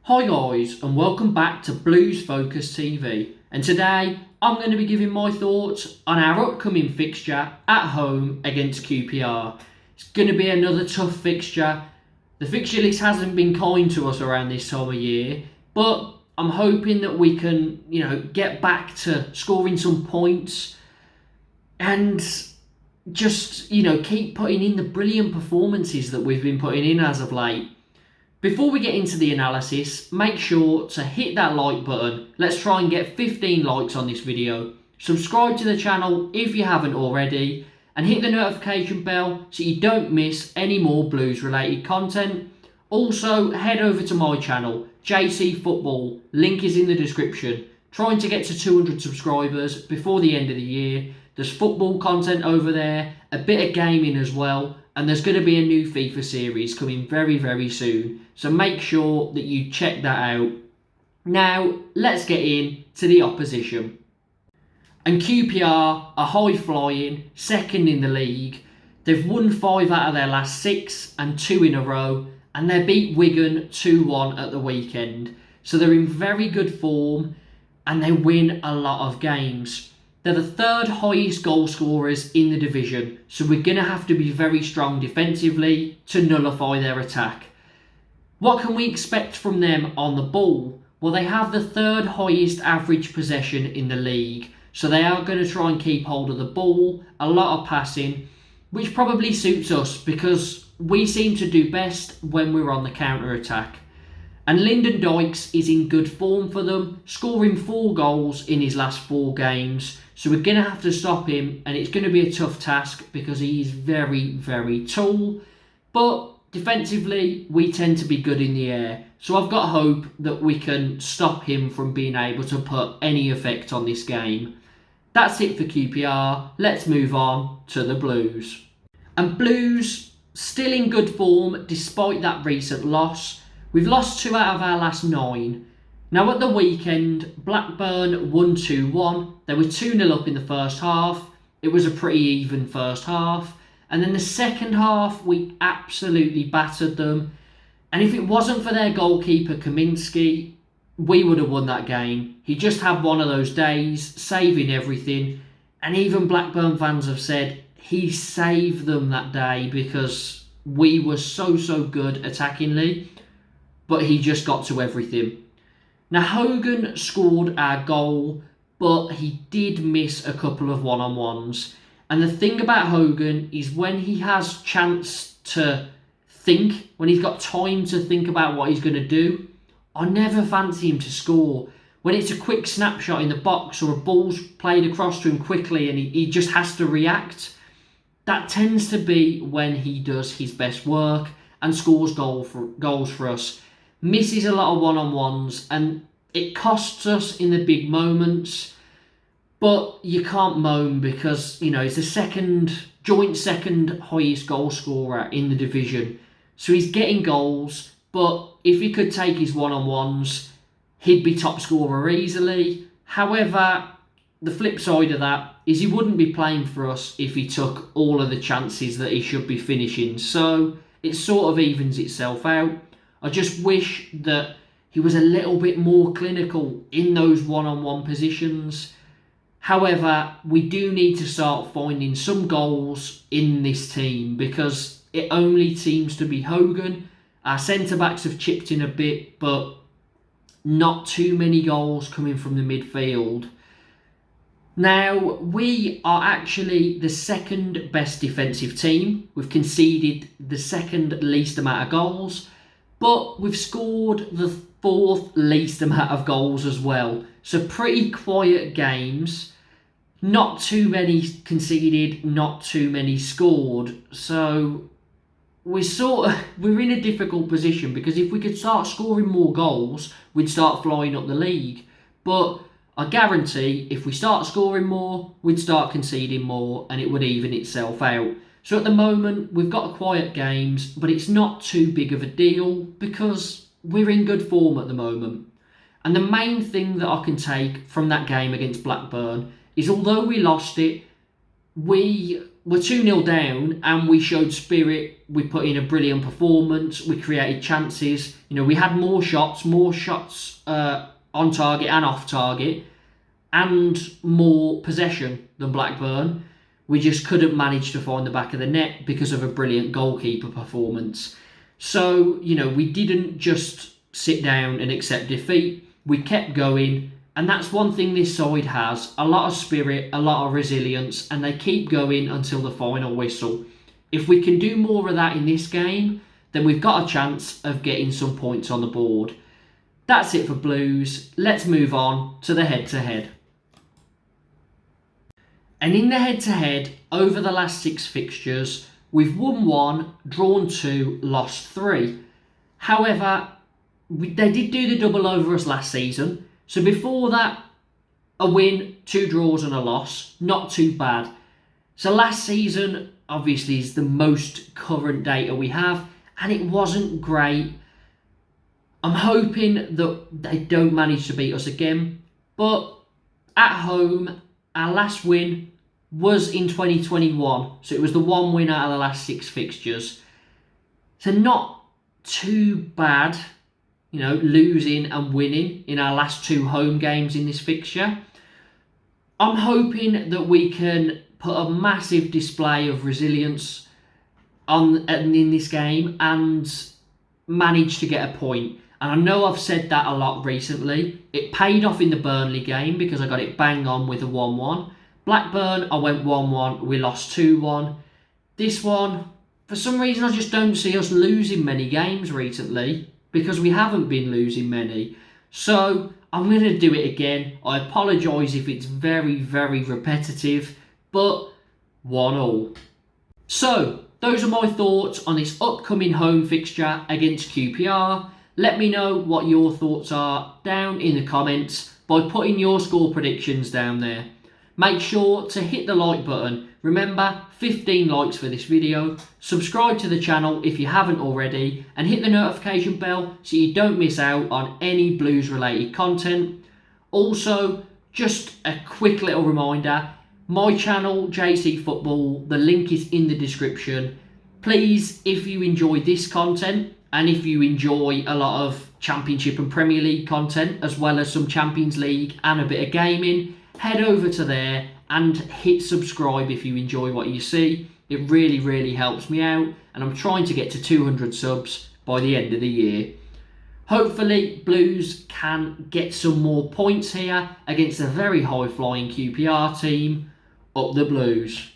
Hi guys, and welcome back to Blues Focus TV, and today I'm going to be giving my thoughts on our upcoming fixture at home against QPR. It's going to be another tough fixture. The fixture list hasn't been kind to us around this time of year, but I'm hoping that we can, get back to scoring some points and just, keep putting in the brilliant performances that we've been putting in as of late. Before we get into the analysis, make sure to hit that like button. Let's try and get 15 likes on this video. Subscribe to the channel if you haven't already, and hit the notification bell so you don't miss any more Blues related content. Also, head over to my channel, JC Football, link is in the description. Trying to get to 200 subscribers before the end of the year. There's football content over there, a bit of gaming as well, and there's going to be a new FIFA series coming very, very soon. So make sure that you check that out. Now, let's get into the opposition. And QPR are high-flying, second in the league. They've won 5 out of their last 6 and 2 in a row, and they beat Wigan 2-1 at the weekend. So they're in very good form, and they win a lot of games. They're the third highest goal scorers in the division, so we're going to have to be very strong defensively to nullify their attack. What can we expect from them on the ball? Well, they have the third highest average possession in the league, so they are going to try and keep hold of the ball, a lot of passing, which probably suits us because we seem to do best when we're on the counter-attack. And Lyndon Dykes is in good form for them, scoring 4 goals in his last 4 games. So we're going to have to stop him, and it's going to be a tough task because he is very, very tall. But defensively, we tend to be good in the air. So I've got hope that we can stop him from being able to put any effect on this game. That's it for QPR. Let's move on to the Blues. And Blues still in good form despite that recent loss. We've lost 2 out of our last 9. Now at the weekend, Blackburn won 2-1. They were 2-0 up in the first half. It was a pretty even first half. And then the second half, we absolutely battered them. And if it wasn't for their goalkeeper, Kaminski, we would have won that game. He just had one of those days, saving everything. And even Blackburn fans have said he saved them that day because we were so good attackingly. But he just got to everything. Now, Hogan scored our goal, but he did miss a couple of one-on-ones. And the thing about Hogan is when he has chance to think, when he's got time to think about what he's going to do, I never fancy him to score. When it's a quick snapshot in the box or a ball's played across to him quickly and he just has to react, that tends to be when he does his best work and scores goals for us. Misses a lot of one-on-ones and it costs us in the big moments, but you can't moan because, he's the joint second highest goal scorer in the division. So he's getting goals, but if he could take his one-on-ones, he'd be top scorer easily. However, the flip side of that is he wouldn't be playing for us if he took all of the chances that he should be finishing. So it sort of evens itself out. I just wish that he was a little bit more clinical in those one-on-one positions. However, we do need to start finding some goals in this team because it only seems to be Hogan. Our centre-backs have chipped in a bit, but not too many goals coming from the midfield. Now, we are actually the second best defensive team. We've conceded the second least amount of goals. But we've scored the 4th least amount of goals as well. So pretty quiet games. Not too many conceded, not too many scored. So we're in a difficult position because if we could start scoring more goals, we'd start flying up the league. But I guarantee if we start scoring more, we'd start conceding more and it would even itself out. So at the moment, we've got quiet games, but it's not too big of a deal because we're in good form at the moment. And the main thing that I can take from that game against Blackburn is although we lost it, we we're 2-0 down and we showed spirit. We put in a brilliant performance. We created chances. We had more shots on target and off target, and more possession than Blackburn. We just couldn't manage to find the back of the net because of a brilliant goalkeeper performance. So, we didn't just sit down and accept defeat. We kept going. And that's one thing this side has: a lot of spirit, a lot of resilience, and they keep going until the final whistle. If we can do more of that in this game, then we've got a chance of getting some points on the board. That's it for Blues. Let's move on to the head-to-head. And in the head-to-head, over the last 6 fixtures, we've won 1, drawn 2, lost 3. However, they did do the double over us last season. So before that, a win, 2 draws and a loss. Not too bad. So last season, obviously, is the most current data we have, and it wasn't great. I'm hoping that they don't manage to beat us again. But at home, our last win was in 2021. So it was the 1 win out of the last 6 fixtures. So not too bad, losing and winning in our last 2 home games in this fixture. I'm hoping that we can put a massive display of resilience in this game and manage to get a point. And I know I've said that a lot recently. It paid off in the Burnley game because I got it bang on with a 1-1. Blackburn, I went 1-1. We lost 2-1. This one, for some reason, I just don't see us losing many games recently, because we haven't been losing many. So I'm going to do it again. I apologise if it's very, very repetitive, but 1-1. So those are my thoughts on this upcoming home fixture against QPR. Let me know what your thoughts are down in the comments by putting your score predictions down there. Make sure to hit the like button. Remember, 15 likes for this video. Subscribe to the channel if you haven't already, and hit the notification bell so you don't miss out on any Blues related content. Also, just a quick little reminder, my channel, JC Football, the link is in the description. Please, if you enjoy this content, and if you enjoy a lot of Championship and Premier League content, as well as some Champions League and a bit of gaming, head over to there and hit subscribe if you enjoy what you see. It really, really helps me out, and I'm trying to get to 200 subs by the end of the year. Hopefully, Blues can get some more points here against a very high-flying QPR team. Up the Blues.